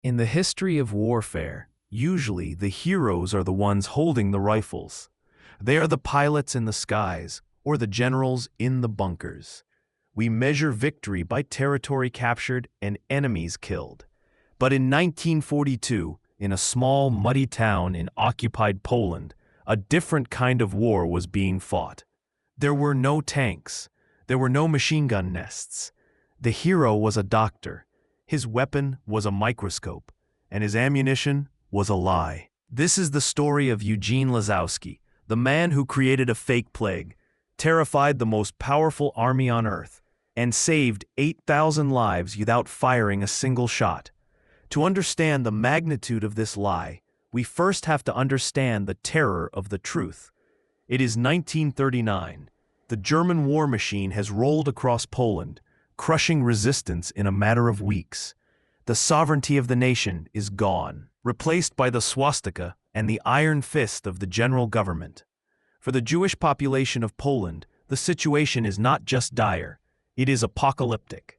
In the history of warfare, usually the heroes are the ones holding the rifles. They are the pilots in the skies or the generals in the bunkers. We measure victory by territory captured and enemies killed. But in 1942, in a small, muddy town in occupied Poland, a different kind of war was being fought. There were no tanks. There were no machine gun nests. The hero was a doctor. His weapon was a microscope, and his ammunition was a lie. This is the story of Eugene Lazowski, the man who created a fake plague, terrified the most powerful army on Earth, and saved 8,000 lives without firing a single shot. To understand the magnitude of this lie, we first have to understand the terror of the truth. It is 1939. The German war machine has rolled across Poland, crushing resistance in a matter of weeks. The sovereignty of the nation is gone, replaced by the swastika and the iron fist of the general government. For the Jewish population of Poland, the situation is not just dire, it is apocalyptic.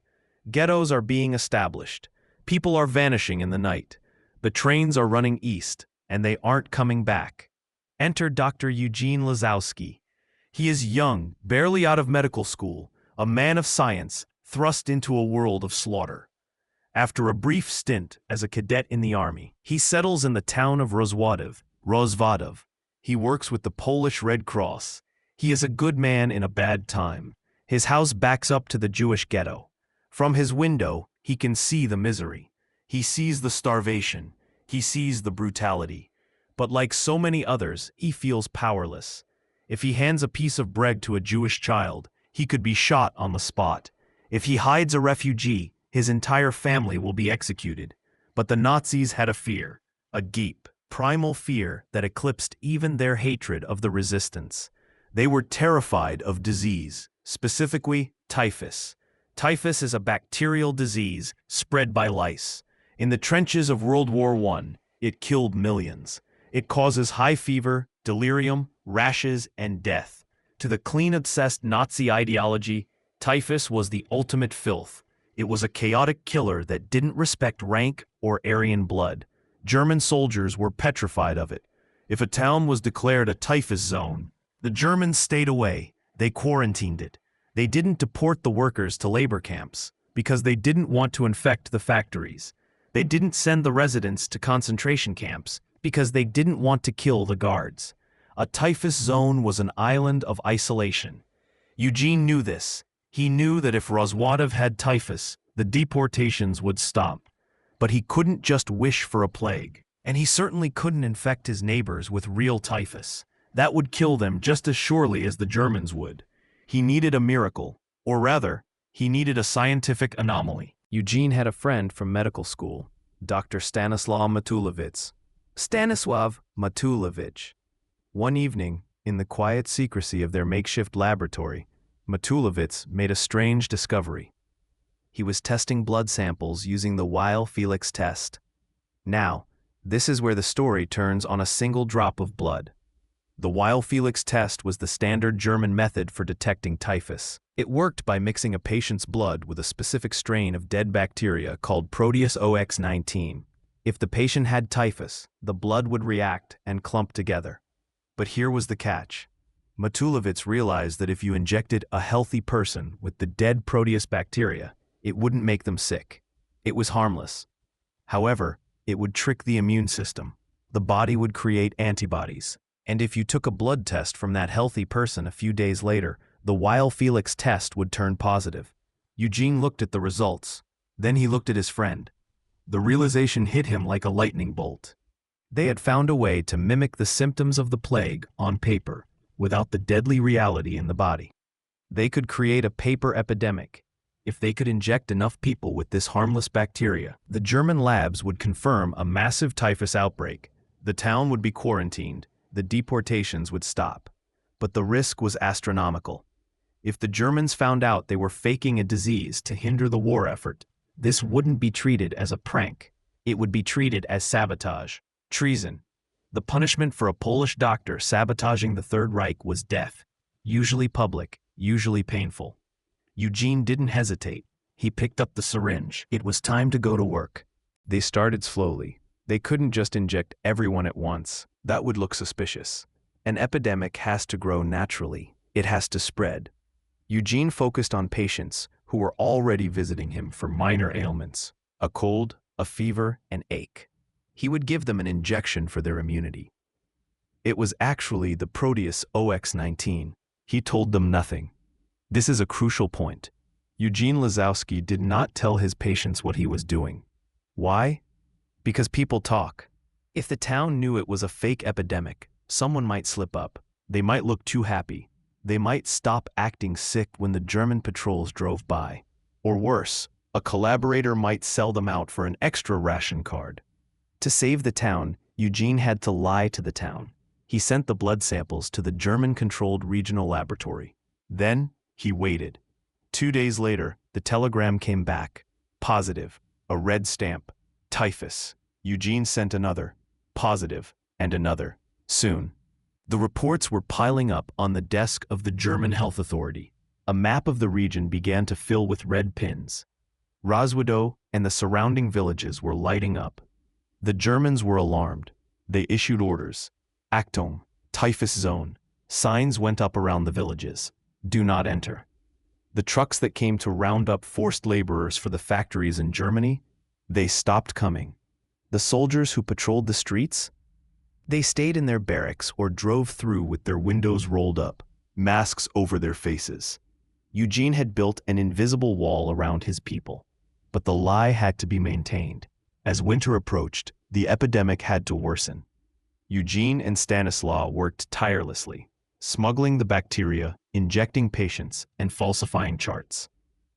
Ghettos are being established. People are vanishing in the night. The trains are running east, and they aren't coming back. Enter Dr. Eugene Lazowski. He is young, barely out of medical school, a man of science, thrust into a world of slaughter. After a brief stint as a cadet in the army, he settles in the town of Rozwadów. He works with the Polish Red Cross. He is a good man in a bad time. His house backs up to the Jewish ghetto. From his window, he can see the misery. He sees the starvation. He sees the brutality. But like so many others, he feels powerless. If he hands a piece of bread to a Jewish child, he could be shot on the spot. If he hides a refugee, his entire family will be executed. But the Nazis had a fear, a deep, primal fear that eclipsed even their hatred of the resistance. They were terrified of disease, specifically typhus. Typhus is a bacterial disease spread by lice. In the trenches of World War I, it killed millions. It causes high fever, delirium, rashes, and death. To the clean-obsessed Nazi ideology, typhus was the ultimate filth. It was a chaotic killer that didn't respect rank or Aryan blood. German soldiers were petrified of it. If a town was declared a typhus zone, the Germans stayed away. They quarantined it. They didn't deport the workers to labor camps because they didn't want to infect the factories. They didn't send the residents to concentration camps because they didn't want to kill the guards. A typhus zone was an island of isolation. Eugene knew this. He knew that if Rozwadów had typhus, the deportations would stop. But he couldn't just wish for a plague. And he certainly couldn't infect his neighbors with real typhus. That would kill them just as surely as the Germans would. He needed a miracle, or rather, he needed a scientific anomaly. Eugene had a friend from medical school, Dr. Stanislaw Matulewicz. Stanislaw Matulewicz. One evening, in the quiet secrecy of their makeshift laboratory, Matulewicz made a strange discovery. He was testing blood samples using the Weil-Felix test. Now, this is where the story turns on a single drop of blood. The Weil-Felix test was the standard German method for detecting typhus. It worked by mixing a patient's blood with a specific strain of dead bacteria called Proteus OX19. If the patient had typhus, the blood would react and clump together. But here was the catch. Matulewicz realized that if you injected a healthy person with the dead Proteus bacteria, it wouldn't make them sick. It was harmless. However, it would trick the immune system. The body would create antibodies. And if you took a blood test from that healthy person a few days later, the Weil-Felix test would turn positive. Eugene looked at the results. Then he looked at his friend. The realization hit him like a lightning bolt. They had found a way to mimic the symptoms of the plague on paper, without the deadly reality in the body. They could create a paper epidemic. If they could inject enough people with this harmless bacteria, the German labs would confirm a massive typhus outbreak. The town would be quarantined. The deportations would stop. But the risk was astronomical. If the Germans found out they were faking a disease to hinder the war effort, this wouldn't be treated as a prank. It would be treated as sabotage, treason. The punishment for a Polish doctor sabotaging the Third Reich was death, usually public, usually painful. Eugene didn't hesitate. He picked up the syringe. It was time to go to work. They started slowly. They couldn't just inject everyone at once. That would look suspicious. An epidemic has to grow naturally. It has to spread. Eugene focused on patients who were already visiting him for minor ailments, a cold, a fever, an ache. He would give them an injection for their immunity. It was actually the Proteus OX-19. He told them nothing. This is a crucial point. Eugene Lazowski did not tell his patients what he was doing. Why? Because people talk. If the town knew it was a fake epidemic, someone might slip up. They might look too happy. They might stop acting sick when the German patrols drove by. Or worse, a collaborator might sell them out for an extra ration card. To save the town, Eugene had to lie to the town. He sent the blood samples to the German-controlled regional laboratory. Then, he waited. 2 days later, the telegram came back. Positive. A red stamp. Typhus. Eugene sent another. Positive. And another. Soon. The reports were piling up on the desk of the German Health Authority. A map of the region began to fill with red pins. Roswitha and the surrounding villages were lighting up. The Germans were alarmed. They issued orders. Achtung, typhus zone. Signs went up around the villages. Do not enter. The trucks that came to round up forced laborers for the factories in Germany, they stopped coming. The soldiers who patrolled the streets, they stayed in their barracks or drove through with their windows rolled up, masks over their faces. Eugene had built an invisible wall around his people. But the lie had to be maintained. As winter approached, the epidemic had to worsen. Eugene and Stanislaw worked tirelessly, smuggling the bacteria, injecting patients, and falsifying charts.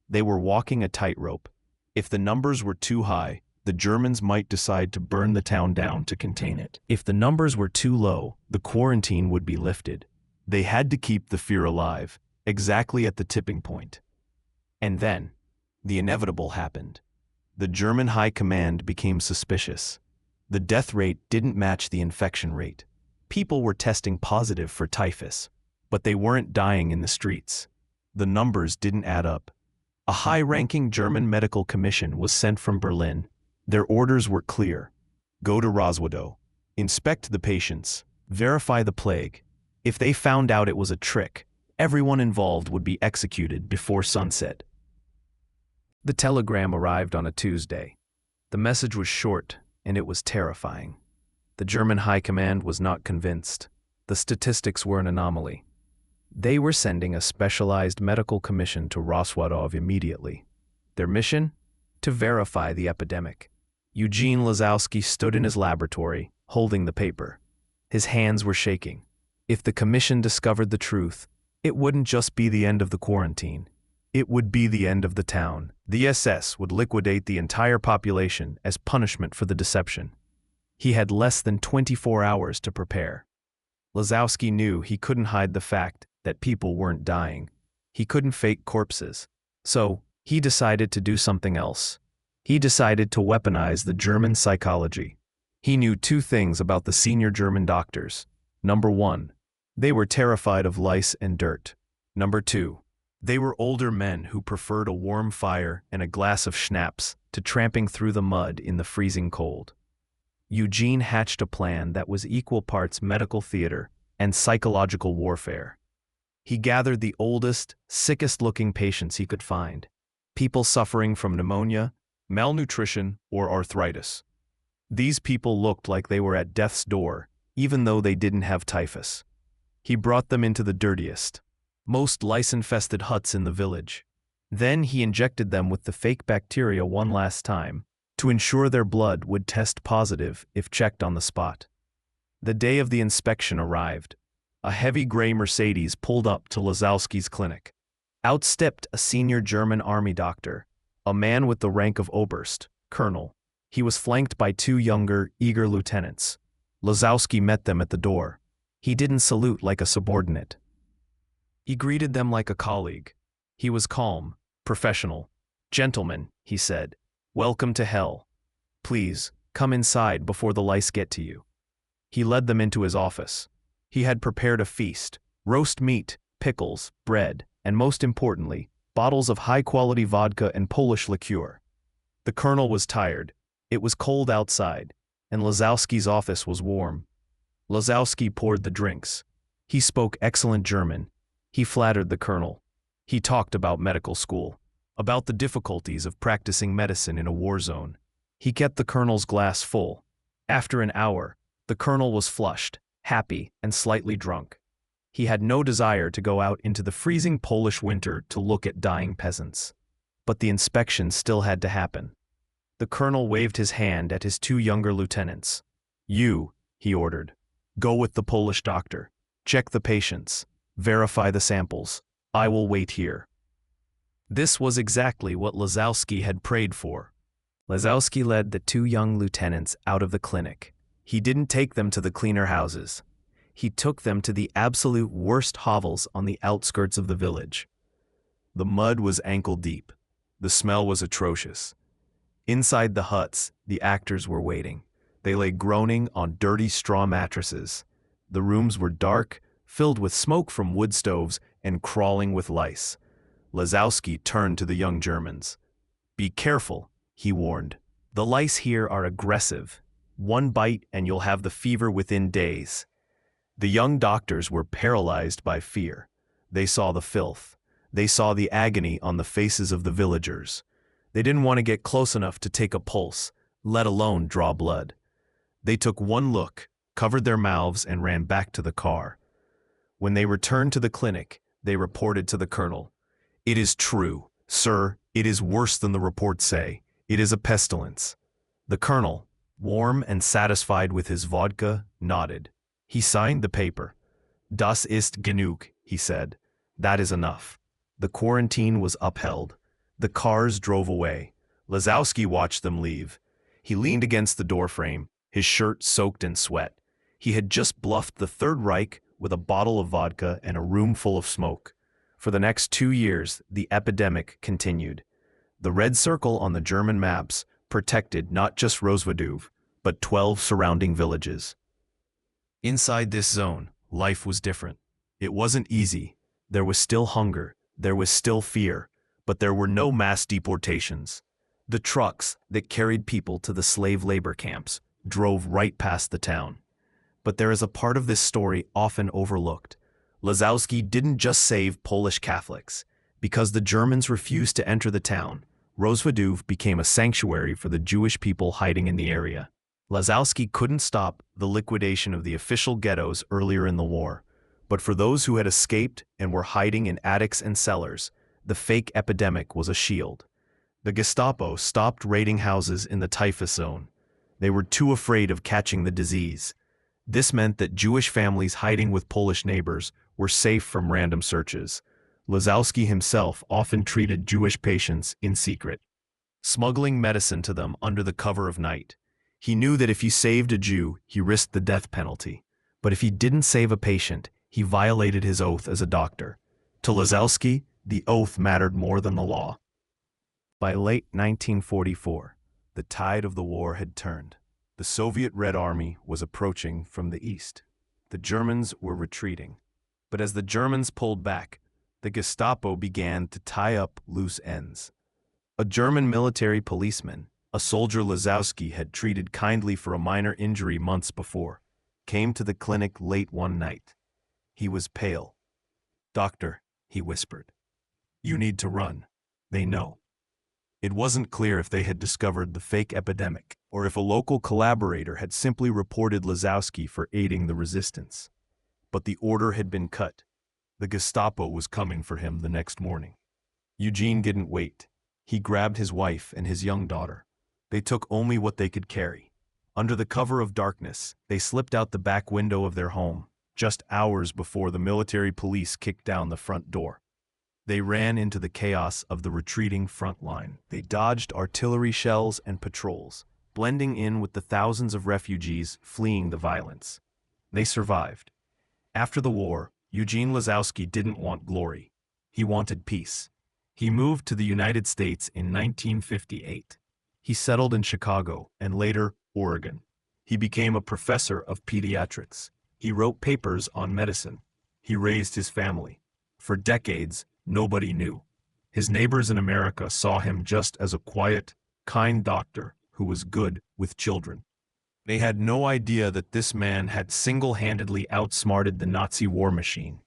They were walking a tightrope. If the numbers were too high, the Germans might decide to burn the town down to contain it. If the numbers were too low, the quarantine would be lifted. They had to keep the fear alive, exactly at the tipping point. And then, the inevitable happened. The German high command became suspicious. The death rate didn't match the infection rate. People were testing positive for typhus, but they weren't dying in the streets. The numbers didn't add up. A high-ranking German medical commission was sent from Berlin. Their orders were clear. Go to Roswitha. Inspect the patients. Verify the plague. If they found out it was a trick, everyone involved would be executed before sunset. The telegram arrived on a Tuesday. The message was short, and it was terrifying. The German high command was not convinced. The statistics were an anomaly. They were sending a specialized medical commission to Roswitha immediately. Their mission? To verify the epidemic. Eugene Lazowski stood in his laboratory, holding the paper. His hands were shaking. If the commission discovered the truth, it wouldn't just be the end of the quarantine. It would be the end of the town. The SS would liquidate the entire population as punishment for the deception. He had less than 24 hours to prepare. Lazowski knew he couldn't hide the fact that people weren't dying. He couldn't fake corpses. So, he decided to do something else. He decided to weaponize the German psychology. He knew two things about the senior German doctors. Number one, they were terrified of lice and dirt. Number two, they were older men who preferred a warm fire and a glass of schnapps to tramping through the mud in the freezing cold. Eugene hatched a plan that was equal parts medical theater and psychological warfare. He gathered the oldest, sickest-looking patients he could find, people suffering from pneumonia, malnutrition, or arthritis. These people looked like they were at death's door, even though they didn't have typhus. He brought them into the dirtiest, most lice-infested huts in the village. Then he injected them with the fake bacteria one last time, to ensure their blood would test positive if checked on the spot. The day of the inspection arrived. A heavy gray Mercedes pulled up to Lazowski's clinic. Out stepped a senior German army doctor, a man with the rank of Oberst, colonel. He was flanked by two younger, eager lieutenants. Lazowski met them at the door. He didn't salute like a subordinate. He greeted them like a colleague. He was calm, professional. "Gentlemen," he said, "welcome to hell. Please, come inside before the lice get to you." He led them into his office. He had prepared a feast: roast meat, pickles, bread, and most importantly, bottles of high-quality vodka and Polish liqueur. The colonel was tired. It was cold outside, and Lazowski's office was warm. Lazowski poured the drinks. He spoke excellent German. He flattered the colonel. He talked about medical school, about the difficulties of practicing medicine in a war zone. He kept the colonel's glass full. After an hour, the colonel was flushed, happy, and slightly drunk. He had no desire to go out into the freezing Polish winter to look at dying peasants. But the inspection still had to happen. The colonel waved his hand at his two younger lieutenants. "You," he ordered, "go with the Polish doctor. Check the patients. Verify the samples. I will wait here." This was exactly what Lazowski had prayed for. Lazowski led the two young lieutenants out of the clinic. He didn't take them to the cleaner houses. He took them to the absolute worst hovels on the outskirts of the village. The mud was ankle deep. The smell was atrocious. Inside the huts, the actors were waiting. They lay groaning on dirty straw mattresses. The rooms were dark, filled with smoke from wood stoves and crawling with lice. Lazowski turned to the young Germans. "Be careful," he warned. "The lice here are aggressive. One bite and you'll have the fever within days." The young doctors were paralyzed by fear. They saw the filth. They saw the agony on the faces of the villagers. They didn't want to get close enough to take a pulse, let alone draw blood. They took one look, covered their mouths, and ran back to the car. When they returned to the clinic, they reported to the colonel. "It is true, sir. It is worse than the reports say. It is a pestilence." The colonel, warm and satisfied with his vodka, nodded. He signed the paper. "Das ist genug," he said. "That is enough." The quarantine was upheld. The cars drove away. Lazowski watched them leave. He leaned against the doorframe, his shirt soaked in sweat. He had just bluffed the Third Reich with a bottle of vodka and a room full of smoke. For the next 2 years, the epidemic continued. The red circle on the German maps protected not just Rosvaduv, but 12 surrounding villages. Inside this zone, life was different. It wasn't easy. There was still hunger. There was still fear. But there were no mass deportations. The trucks that carried people to the slave labor camps drove right past the town. But there is a part of this story often overlooked. Lazowski didn't just save Polish Catholics. Because the Germans refused to enter the town, Rosvaduv became a sanctuary for the Jewish people hiding in the area. Lazowski couldn't stop the liquidation of the official ghettos earlier in the war. But for those who had escaped and were hiding in attics and cellars, the fake epidemic was a shield. The Gestapo stopped raiding houses in the typhus zone. They were too afraid of catching the disease. This meant that Jewish families hiding with Polish neighbors were safe from random searches. Lazowski himself often treated Jewish patients in secret, smuggling medicine to them under the cover of night. He knew that if he saved a Jew, he risked the death penalty. But if he didn't save a patient, he violated his oath as a doctor. To Lazowski, the oath mattered more than the law. By late 1944, the tide of the war had turned. The Soviet Red Army was approaching from the east. The Germans were retreating. But as the Germans pulled back, the Gestapo began to tie up loose ends. A German military policeman, a soldier Lazowski had treated kindly for a minor injury months before, came to the clinic late one night. He was pale. "Doctor," he whispered, "you need to run. They know." It wasn't clear if they had discovered the fake epidemic, or if a local collaborator had simply reported Lazowski for aiding the resistance. But the order had been cut. The Gestapo was coming for him the next morning. Eugene didn't wait. He grabbed his wife and his young daughter. They took only what they could carry. Under the cover of darkness, they slipped out the back window of their home, just hours before the military police kicked down the front door. They ran into the chaos of the retreating front line. They dodged artillery shells and patrols, blending in with the thousands of refugees fleeing the violence. They survived. After the war, Eugene Lazowski didn't want glory. He wanted peace. He moved to the United States in 1958. He settled in Chicago and later Oregon. He became a professor of pediatrics. He wrote papers on medicine. He raised his family. For decades, nobody knew. His neighbors in America saw him just as a quiet, kind doctor who was good with children. They had no idea that this man had single-handedly outsmarted the Nazi war machine.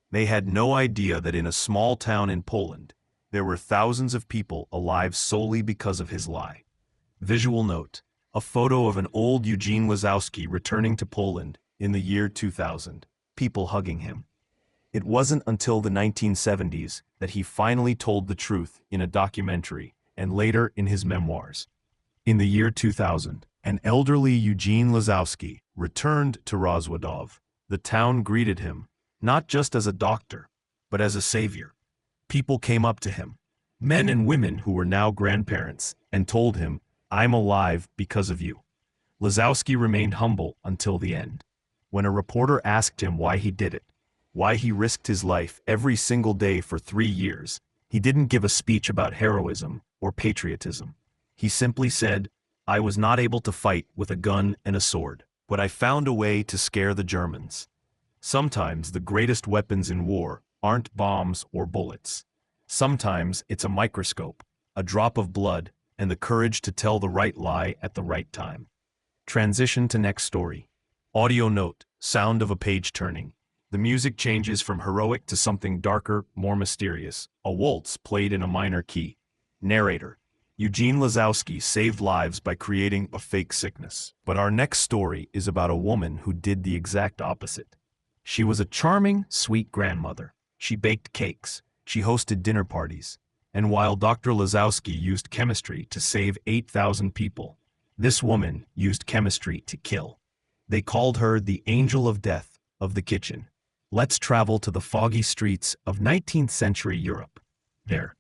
They had no idea that in a small town in Poland, there were thousands of people alive solely because of his lie. Visual note: a photo of an old Eugene Lazowski returning to Poland in the year 2000, people hugging him. It wasn't until the 1970s that he finally told the truth in a documentary and later in his memoirs. In the year 2000, an elderly Eugene Lazowski returned to Rozwadov. The town greeted him, not just as a doctor, but as a savior. People came up to him, men and women who were now grandparents, and told him, "I'm alive because of you." Lazowski remained humble until the end. When a reporter asked him why he did it, why he risked his life every single day for 3 years, he didn't give a speech about heroism or patriotism. He simply said, "I was not able to fight with a gun and a sword, but I found a way to scare the Germans." Sometimes the greatest weapons in war aren't bombs or bullets. Sometimes it's a microscope, a drop of blood, and the courage to tell the right lie at the right time. Transition to next story. Audio note: sound of a page turning. The music changes from heroic to something darker, more mysterious. A waltz played in a minor key. Narrator: Eugene Lazowski saved lives by creating a fake sickness. But our next story is about a woman who did the exact opposite. She was a charming, sweet grandmother. She baked cakes. She hosted dinner parties. And while Dr. Lazowski used chemistry to save 8,000 people, this woman used chemistry to kill. They called her the Angel of Death of the kitchen. Let's travel to the foggy streets of 19th century Europe. There,